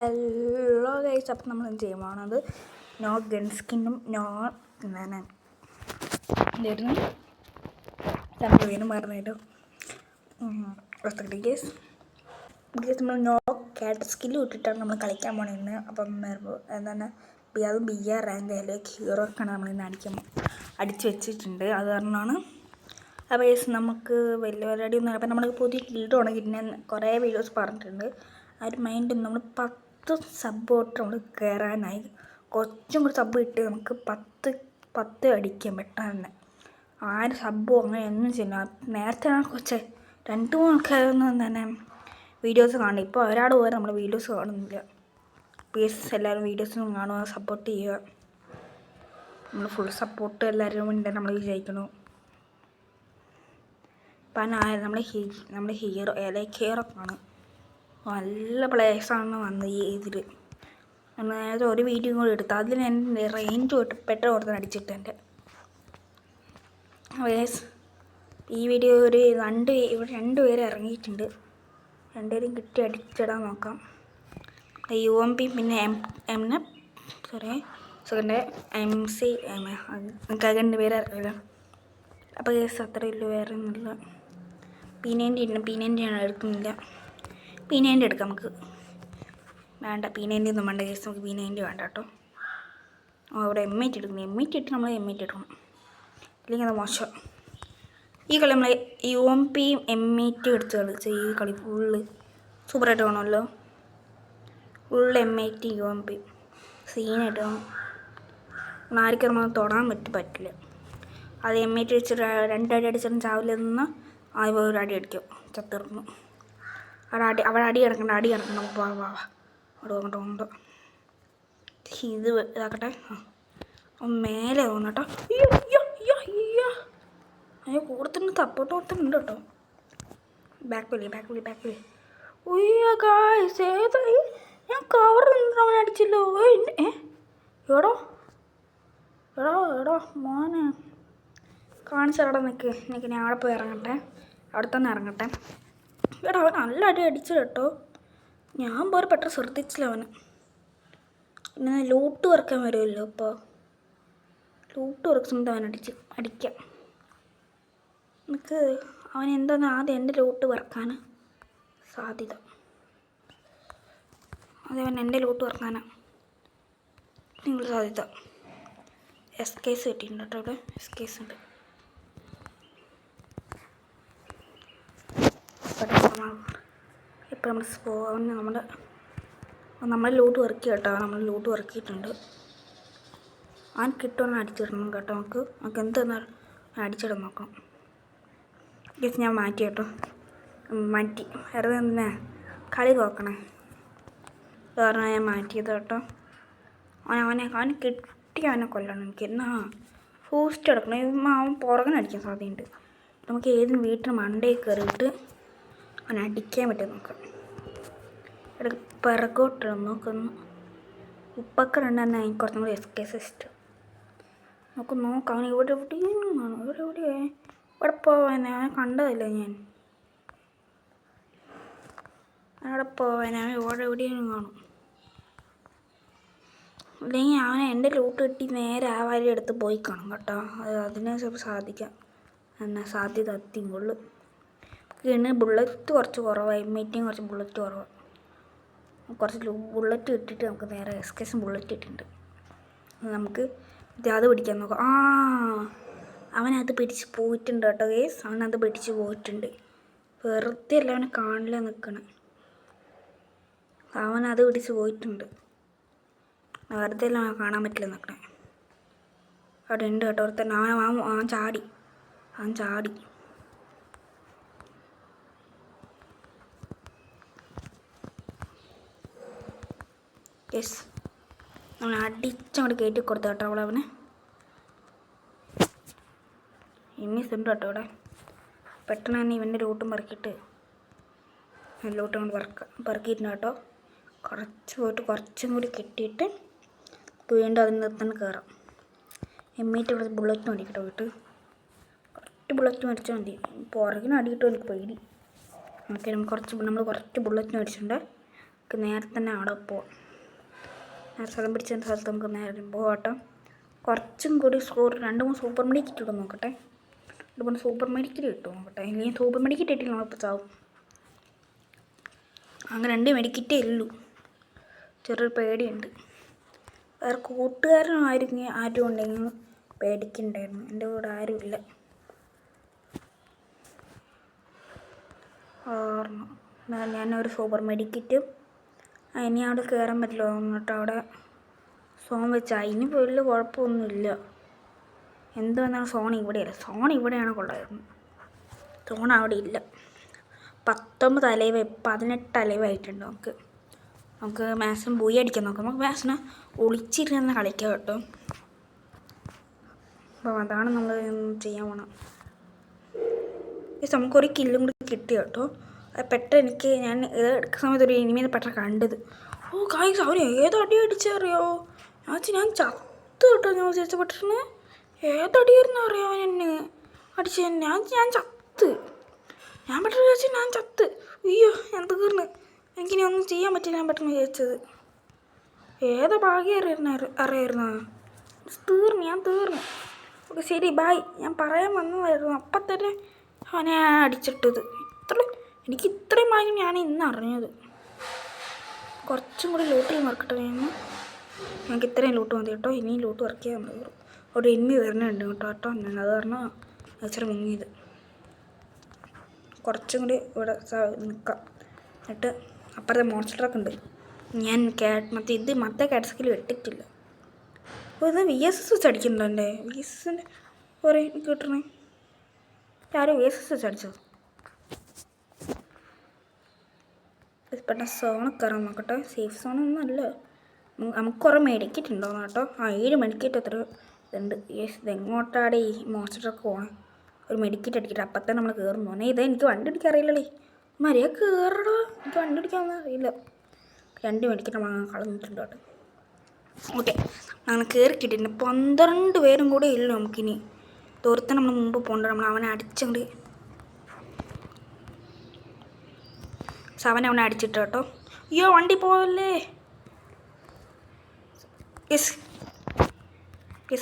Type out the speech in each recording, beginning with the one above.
Hello guys, അപ്പം നമ്മൾ എന്ത് ചെയ്യാൻ പോകുന്നത് നോ ഗൺ സ്കിന്നും നോ എന്തായിരുന്നു വീണ്ടും പറഞ്ഞിട്ട് ഗേസ് നമ്മൾ നോ ക്യാറ്റ് സ്കില്ല് ഇട്ടിട്ടാണ് നമ്മൾ കളിക്കാൻ പോണിരുന്നത്. അപ്പം എന്താണ് അത് BR റാങ്കിലേക്ക് ഹീറോക്കാണ് നമ്മളിന്ന് അടിച്ച് വെച്ചിട്ടുണ്ട്. അത് കാരണമാണ്. അപ്പോൾ ഗൈസ് നമുക്ക് വലിയ പരിപാടി ഒന്നും. അപ്പം നമ്മൾ പുതിയ ഗിൽഡ് ഉണക്കിയിട്ട് കുറേ വീഡിയോസ് പറഞ്ഞിട്ടുണ്ട്. ആ ഒരു മൈൻഡ് നമ്മൾ 10 സബ്ബോട്ട് നമ്മൾ കയറാനായി. കുറച്ചും കൂടി സബ്ബ് ഇട്ട് നമുക്ക് 10 അടിക്കാൻ പെട്ടെന്ന്. ആരും സബ്ബോ അങ്ങനെ ഒന്നും ചെയ്യില്ല. നേരത്തെ കുറച്ച് 2-3 ആൾക്കാരൊന്നും തന്നെ വീഡിയോസ് കാണും. ഇപ്പോൾ ഒരാൾ പോലും നമ്മൾ വീഡിയോസ് കാണുന്നില്ല. പ്ലീസ് എല്ലാവരും വീഡിയോസൊന്നും കാണുക, സപ്പോർട്ട് ചെയ്യുക. നമ്മൾ ഫുൾ സപ്പോർട്ട് എല്ലാവരും ഉണ്ട് നമ്മൾ വിജയിക്കണം. ഇപ്പം നമ്മൾ ഹീറോ ആണ്. നല്ല പ്ലേയേഴ്സാണ് വന്നത് ഈ ഇതിൽ. നേരത്തെ ഒരു വീഡിയോ കൂടി എടുത്തു. അതിൽ എൻ്റെ റേഞ്ച് തൊട്ട് പെട്ടെന്ന് കൊടുത്ത് അടിച്ചിട്ട് എൻ്റെ ഈ വീഡിയോ ഒരു ഇവിടെ 2 പേര് ഇറങ്ങിയിട്ടുണ്ട്. 2 പേരും കിട്ടി അടിച്ചിടാൻ നോക്കാം. UMP പിന്നെ MC നമുക്ക് 2 പേര് അറിയില്ല. അപ്പോൾ കേസ് അത്രയില്ല, വേറെ ഒന്നുമില്ല. P90 ആണ് എടുക്കുന്നില്ല. P90 എടുക്കാം നമുക്ക്. വേണ്ട, P90 ഒന്നും വേണ്ട കേസ്, നമുക്ക് P90 വേണ്ട കേട്ടോ. അവിടെ M8 എടുക്കണം. M8 ഇട്ട് നമ്മൾ M8 എടുക്കണം, ഇല്ലെങ്കിൽ അത് മോശം. ഈ കളി നമ്മൾ UMP M8 എടുത്ത് കളിച്ച് ഈ കളി ഫുള്ള് സൂപ്പറായിട്ട് വേണമല്ലോ. ഫുള്ള് M8 UMP സീനായിട്ട് വേണം. ആർക്കും നമ്മൾ തൊടാൻ പറ്റില്ല. അത് M8 വെച്ചിട്ട് 2 അടി അടിച്ചിട്ടും ചാവില്ല നിന്ന് ആദ്യം ഒരു അടി അടിക്കും, ചത്തിറങ്ങുന്നു. അവിടെ അടി കിടക്കണം. വാ അങ്ങോട്ട് ഇത് ഇതാക്കട്ടെ. മേലെ തോന്നട്ടോ. അയ്യോ കൂടുതൽ സപ്പോർട്ട് കൊടുത്തിട്ടുണ്ട് കേട്ടോ. ബാക്ക് വിളി. ഉയ്യോ ഗായ്സ്, ഏതായി ഞാൻ കവർ അവൻ അടിച്ചല്ലോ. എടോ മോനെ കാണിച്ച അവിടെ നിൽക്ക്. ഞാൻ അവിടെ പോയി ഇറങ്ങട്ടെ. അവിടെ തന്നെ ഇറങ്ങട്ടെ. എടാ അവൻ നല്ല അടി അടിച്ചു കേട്ടോ. ഞാൻ പോലും പെട്ടെന്ന് ശ്രദ്ധിച്ചില്ല അവന്. പിന്നെ ലൂട്ട് വറക്കാൻ വരുമല്ലോ. അപ്പോൾ ലൂട്ട് വറക്കുന്ന സമയത്ത് അവൻ അടിക്കാം. എനിക്ക് അവൻ എന്താണെന്ന് ആദ്യം എൻ്റെ ലൂട്ട് വറക്കാൻ സാധ്യത. അതവൻ എൻ്റെ ലൂട്ട് വറക്കാനാണ് നിങ്ങൾ സാധ്യത. SKS കിട്ടിയിട്ടുണ്ട് കേട്ടോ. ഇവിടെ SKS ഉണ്ട്. ഇപ്പം നമ്മൾ സ്പോണ് നമ്മൾ ലൂട്ട് വർക്ക് കേട്ടോ. നമ്മൾ ലൂട്ട് വർക്കിയിട്ടുണ്ട്. അവൻ കിട്ടുമെന്ന് അടിച്ചിടണം കേട്ടോ. നമുക്ക് എന്തെന്നാലും അടിച്ചിടാൻ നോക്കണം. ജസ്റ്റ് ഞാൻ മാറ്റി കേട്ടോ. മാറ്റി വെറുതെ എന്തിനാ കളി നോക്കണേ കാരണം ഞാൻ മാറ്റിയത് കേട്ടോ. അവൻ കിട്ടി അവനെ കൊല്ലണം എനിക്ക്. എന്നാ ഫൂസ്റ്റ് എടുക്കണം. അവൻ പുറകിനടിക്കാൻ സാധ്യതയുണ്ട്. നമുക്ക് ഏതും വീട്ടിൽ മണ്ടയിൽ കയറിയിട്ട് അവൻ അടിക്കാൻ പറ്റും നോക്കാം. ഇടയ്ക്ക് പിറകോട്ട് നോക്കുന്നു. ഉപ്പക്കറുണ്ടെന്ന് എനിക്ക് കുറച്ചും കൂടി SKS ഇഷ്ടം. നോക്കാം. അവൻ ഇവിടെ പോവാൻ അവനെ കണ്ടതല്ല ഞാൻ. അവിടെ പോവാൻ അവൻ എവിടെയും കാണും. അല്ലെങ്കിൽ അവനെ എൻ്റെ ലൂട്ട് കിട്ടി നേരെ ആ വരി എടുത്ത് പോയി കാണും കേട്ടോ. അതിനെ ചിലപ്പോൾ സാധിക്കാം. സാധ്യത അത്തിയുള്ളൂ. പിന്നെ ബുള്ളറ്റ് കുറച്ച് കുറവാണ്. M8 കുറച്ച് ബുള്ളറ്റ് കുറവാണ്. കുറച്ച് ബുള്ളറ്റ് ഇട്ടിട്ട് നമുക്ക് നേരെ SKS ബുള്ളറ്റ് ഇട്ടിട്ടുണ്ട്. നമുക്ക് അത് പിടിക്കാൻ നോക്കാം. അവനത് പിടിച്ച് പോയിട്ടുണ്ട് കേട്ടോ ഗേസ്. അവനത് പിടിച്ച് പോയിട്ടുണ്ട്. വെറുതെ അല്ല അവനെ കാണില്ല നിൽക്കണം. അവനത് പിടിച്ച് പോയിട്ടുണ്ട്. വെറുതെ അല്ല അവനെ കാണാൻ പറ്റില്ല നിൽക്കണേ. അവിടെ ഉണ്ട് കേട്ടോ. തന്നെ അവൻ ചാടി. യെസ്, അവൻ അടിച്ചങ്ങോട്ട് കയറ്റി കൊടുത്തു കേട്ടോ. അവനെ ഇമ്മീസ് ഉണ്ട് കേട്ടോ ഇവിടെ. പെട്ടെന്ന് തന്നെ ഇവൻ്റെ ലൂട്ടും പറക്കിയിട്ട് ലൂട്ടും കൊണ്ട് പറക്കിയിട്ടുണ്ട് കേട്ടോ. കുറച്ചും കൂടി കെട്ടിയിട്ട് വീണ്ടും അതിൻ്റെ തന്നെ കയറാം. M8 ഇവിടെ ബുള്ളറ്റ് മേടിക്കട്ടോ. കുറച്ച് ബുള്ളറ്റ് മേടിച്ചാൽ മതി. പുറകിന് അടിയിട്ടും എനിക്ക് പേടി. ഓക്കെ, നമ്മൾ കുറച്ച് ബുള്ളറ്റ് മേടിച്ചിട്ടുണ്ട്. നമുക്ക് നേരെ തന്നെ അവിടെ പോവാം. നേരെ സ്ഥലം പിടിച്ച സ്ഥലത്ത് നമുക്ക് നേരെ പോകട്ടോ. കുറച്ചും കൂടി 2-3 സൂപ്പർ മെഡിക്കറ്റ് ഇട്ട് നോക്കട്ടെ. 2-3 സൂപ്പർ മെഡിക്കറ്റ് കിട്ടും നോക്കട്ടെ. ഇല്ലെങ്കിൽ സൂപ്പർ മെഡിക്കറ്റ് ഇട്ടില്ല നമ്മളിപ്പോൾ ചാവും. അങ്ങനെ 2 മെഡിക്കറ്റേ ഉള്ളൂ. ചെറിയൊരു പേടിയുണ്ട്. വേറെ കൂട്ടുകാരനും ആരും ഉണ്ടെങ്കിൽ പേടിക്കണ്ടായിരുന്നു. എൻ്റെ കൂടെ ആരുമില്ല. ഞാനൊരു സൂപ്പർ മെഡിക്കറ്റും ഇനി അവിടെ കയറാൻ പറ്റില്ല എന്നിട്ട് അവിടെ സോൺ വെച്ചാൽ ഇനി വലിയ കുഴപ്പമൊന്നുമില്ല. എന്ത് വന്നാലും സോൺ ഇവിടെയല്ല. സോൺ ഇവിടെയാണ് കൊള്ളായിരുന്നു. സോൺ അവിടെ ഇല്ല. 19 അലൈവ് 18 അലൈവായിട്ടുണ്ട്. നമുക്ക് മാക്സിമം ബൂയി അടിക്കാൻ നോക്കാം. നമുക്ക് മാക്സിമം ഒളിച്ചിരുന്ന് കളിക്കാം കേട്ടോ. അപ്പോൾ അതാണ് നമ്മൾ ചെയ്യാൻ പോകണം. നമുക്കൊരു കില്ലും കൂടി കിട്ടി കേട്ടോ. പെട്ടെന്ന് ഞാൻ എടുക്കുന്ന സമയത്ത് ഒരു ഇനിമേൽ പെട്ടെന്ന് കണ്ടത്. ഗായ്സ് അവൻ ഏതടി അടിച്ചറിയോ? ഞാൻ ചത്ത് കേട്ടോ. ഞാൻ വിചാരിച്ച പെട്ടെന്ന് ഏതടിയായിരുന്നു അറിയാം അവൻ എന്നെ അടിച്ച. ഞാൻ ചത്ത്. ഞാൻ പെട്ടെന്ന് വിചാരിച്ചു ഞാൻ ചത്ത്. അയ്യോ ഞാൻ തീർന്ന്. എനിക്കിനി ഒന്നും ചെയ്യാൻ പറ്റില്ല. ഞാൻ പെട്ടെന്ന് വിചാരിച്ചത് ഏതാ ഭാഗ്യം അറിയായിരുന്നു. ഞാൻ തീർന്നു. ഓക്കെ ശരി ബായ്. ഞാൻ പറയാൻ വന്നതായിരുന്നു. അപ്പം തന്നെ അവനെ അടിച്ചിട്ടത്. എനിക്ക് ഇത്രയും ഭാഗ്യം ഞാൻ ഇന്ന് അറിഞ്ഞത്. കുറച്ചും കൂടി ലൂട്ടിൽ മറക്കട്ടെ. ഞങ്ങൾക്ക് ഇത്രയും ലൂട്ട് മതി കേട്ടോ. ഇനിയും ലൂട്ട് വർക്ക് ചെയ്യാൻ മതി. ഒരു എനിമി വരുന്നുണ്ട് കേട്ടോ. ഞാൻ അത് കാരണം ഇച്ചിരി മുങ്ങിയത്. കുറച്ചും കൂടി ഇവിടെ നിൽക്കാം. എന്നിട്ട് അപ്പുറത്തെ മോൺസ്റ്റർ ട്രക്ക് ഉണ്ട്. ഞാൻ മറ്റേ കാറ്റ് സ്കിൽ ഇട്ടിട്ടില്ല. അപ്പോൾ ഇത് VSS വെച്ച് അടിക്കുന്നുണ്ടോ? എൻ്റെ VSSൻ്റെ കുറേ എനിക്ക് കിട്ടണേ. ആരും VSS വെച്ച് അടിച്ചോ? പെട്ടെന്ന് സോൺ കയറാൻ നോക്കട്ടെ. സേഫ് സോണൊന്നും അല്ല. നമുക്ക് കുറേ മെഡിക്കറ്റ് ഉണ്ടാവും കേട്ടോ. 7 മെഡിക്കറ്റ് എത്ര ഇതുണ്ട്. ഇതെങ്ങോട്ടാടെ ഈ മോൺസ്റ്റർ ട്രക്ക് പോകണം. ഒരു മെഡിക്കറ്റ് അടിക്കട്ടെ. അപ്പം തന്നെ നമ്മൾ കയറുന്നു പറഞ്ഞാൽ എനിക്ക് വണ്ടി അടിക്കാൻ അറിയില്ലല്ലേ. മര്യാദ കയറടാ. എനിക്ക് വണ്ടി അടിക്കാനൊന്നും അറിയില്ല. 2 മെഡിക്കറ്റ് നമ്മൾ കളഞ്ഞിട്ടുണ്ട് കേട്ടോ. ഓക്കെ അങ്ങനെ കയറി കിട്ടിയിട്ടുണ്ട്. 12 പേരും കൂടെ ഇല്ല നമുക്കിനി. ദൂരത്തിന് നമ്മൾ മുമ്പ് പോകണ്ട. നമ്മൾ അവനെ അടിച്ചുകൊണ്ട് അവനെ അടിച്ചിട്ട് കേട്ടോ. അയ്യോ വണ്ടി പോവല്ലേ.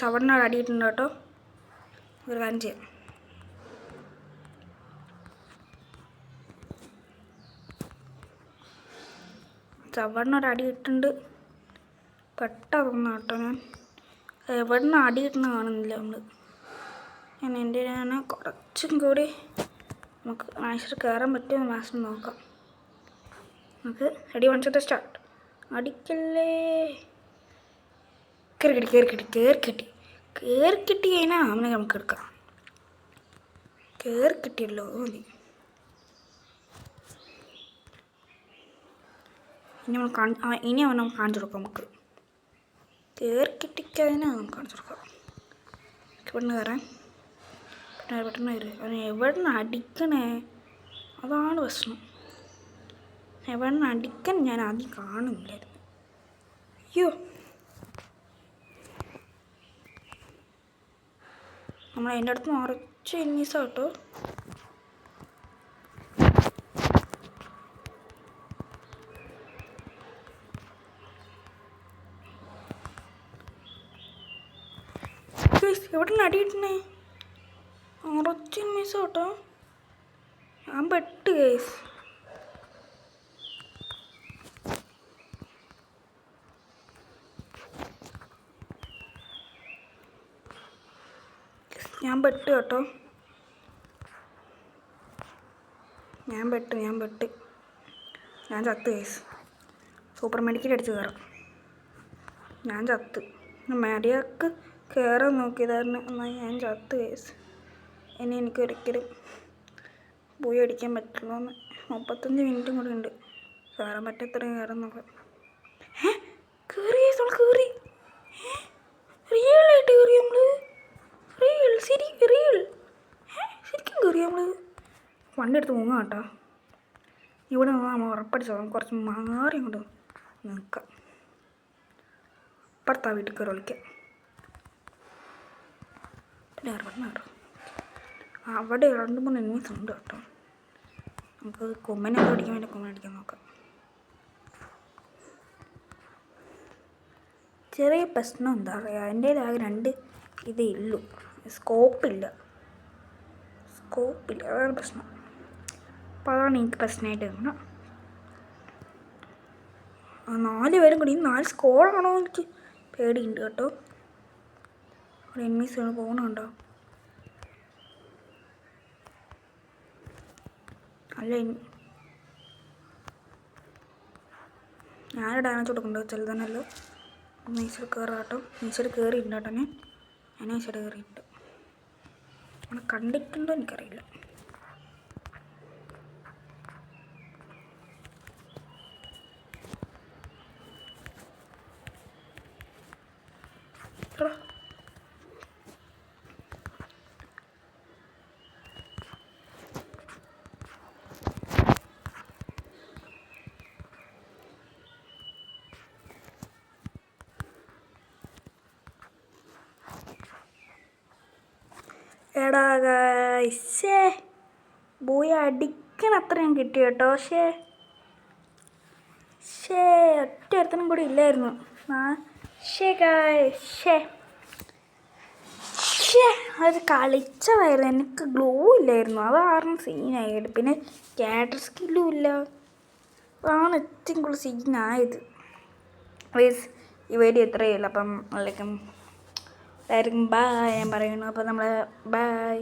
അവനോട് അടിയിട്ടുണ്ട് കേട്ടോ. ഒരു കാര്യം ചെയ്യാം. അവനോട് അടിയിട്ടുണ്ട്. പെട്ടെന്ന് കേട്ടോ. ഞാൻ എവിടുന്ന് അടിയിട്ടെന്ന് കാണുന്നില്ല നമ്മൾ. ഞാൻ കുറച്ചും കൂടി നമുക്ക് മാക്സിമം കയറാൻ പറ്റുമോ മാക്സിമം നോക്കാം. നമുക്ക് റെഡി 1 2 സ്റ്റാർട്ട്. അടിക്കല്ലേ. കയറി കിട്ടി കഴിഞ്ഞാൽ അവനെ നമുക്ക് എടുക്കാം. കയറി കിട്ടിയല്ലോ മതി. ഇനി അവൻ നമുക്ക് കാണിച്ചു കൊടുക്കാം. നമുക്ക് കയറി കിട്ടിക്കഴിഞ്ഞാൽ നമുക്ക് കാണിച്ചു കൊടുക്കാം. ഇവിടുന്ന് കയറാൻ പെട്ടെന്ന് കയറി. അവൻ എവിടുന്ന് അടിക്കണേ അതാണ് പ്രശ്നം. എവിടുന്ന് അടിക്കാൻ ഞാൻ ആദ്യം കാണുന്നില്ലായിരുന്നു. അയ്യോ നമ്മൾ അതിൻ്റെ അടുത്ത് നിറച്ച് എനിമീസാ കേട്ടോ. എവിടെ നിന്ന് അടിയിട്ടേ? നിറച്ച് എനിമീസാ കേട്ടോ. ഞാൻ പെട്ട് കേസ്. ഞാൻ പെട്ട് കേട്ടോ. ഞാൻ ചത്ത് കേസ്. സൂപ്പർ മെഡിക്കറ്റ് അടിച്ച് കയറാം. ഞാൻ ചത്ത്. മര്യാദക്ക് കയറാൻ നോക്കിയതായിരുന്നു. എന്നാൽ ഞാൻ ചത്ത് കേസ്. ഇനി എനിക്കൊരിക്കലും പോയി അടിക്കാൻ പറ്റുള്ളൂ. 35 മിനിറ്റും കൂടെ ഉണ്ട്. കയറാൻ പറ്റത്രയും കയറാൻ നോക്കാം. കയറി കയറി. റിയലായിട്ട് കയറി നമ്മൾ. ശരിക്കും കയറി നമ്മൾ. വണ്ടി എടുത്ത് മുങ്ങാം കേട്ടോ. ഇവിടെ നിന്ന് നമ്മൾ ഉറപ്പടിച്ചോളാം. കുറച്ച് മാറി കൊണ്ട് നിൽക്കാം. അപ്പുറത്താ വീട്ടിൽ കയറി വിളിക്കാം. അവിടെ 2-3 എനിമീസ് ഉണ്ട് കേട്ടോ. നമുക്ക് കൊമ്മനൊക്കെ അടിക്കാൻ വേണ്ടി കൊമ്മൻ അടിക്കാൻ നോക്കാം. ചെറിയ പ്രശ്നം എന്താ പറയുക, എൻ്റെ ആകെ 2 ഇതേ ഉള്ളൂ, സ്കോപ്പില്ല, അതാണ് പ്രശ്നം. അപ്പോൾ അതാണ് എനിക്ക് പ്രശ്നമായിട്ട് വരുന്നത്. 4 പേരും കൂടി 4 സ്കോഡാണോ എനിക്ക് പേടിയുണ്ട് കേട്ടോ. അവിടെ എനിമീസ് പോകണുണ്ടോ? അല്ല, ഞാനിവിടെ ഡാമേജ് കൊടുക്കണ്ടോ ചിലതന്നല്ലോ. നൈസഡ് കയറാം കേട്ടോ. നൈസഡ് കയറിയിട്ടുണ്ട് കേട്ടോ. ഞാൻ നൈസഡ് കയറിയിട്ട് നമ്മളെ കണ്ടിട്ടുണ്ടോ എനിക്കറിയില്ല. എടാ ഗൈസ്, ബോയ് അടിക്കണ അത്ര ഞാൻ കിട്ടി കേട്ടോ. പക്ഷേ ഒറ്റ ഒരുത്തനും കൂടി ഇല്ലായിരുന്നു. അത് കളിച്ചതായിരുന്നു, എനിക്ക് ഗ്ലൂ ഇല്ലായിരുന്നു, അത് കാരണം സീനായിട്ട്. പിന്നെ ക്യാരക്ടർ സ്കില്ലും ഇല്ല, അതാണ് ഏറ്റവും കൂടുതൽ സീനായത്. വൈസ് ഈ വീഡിയോ എത്രയേ ഉള്ളൂ. അപ്പം എല്ലാവർക്കും ബായ് ഞാൻ പറയുന്നു. അപ്പോൾ നമ്മൾ ബായ്.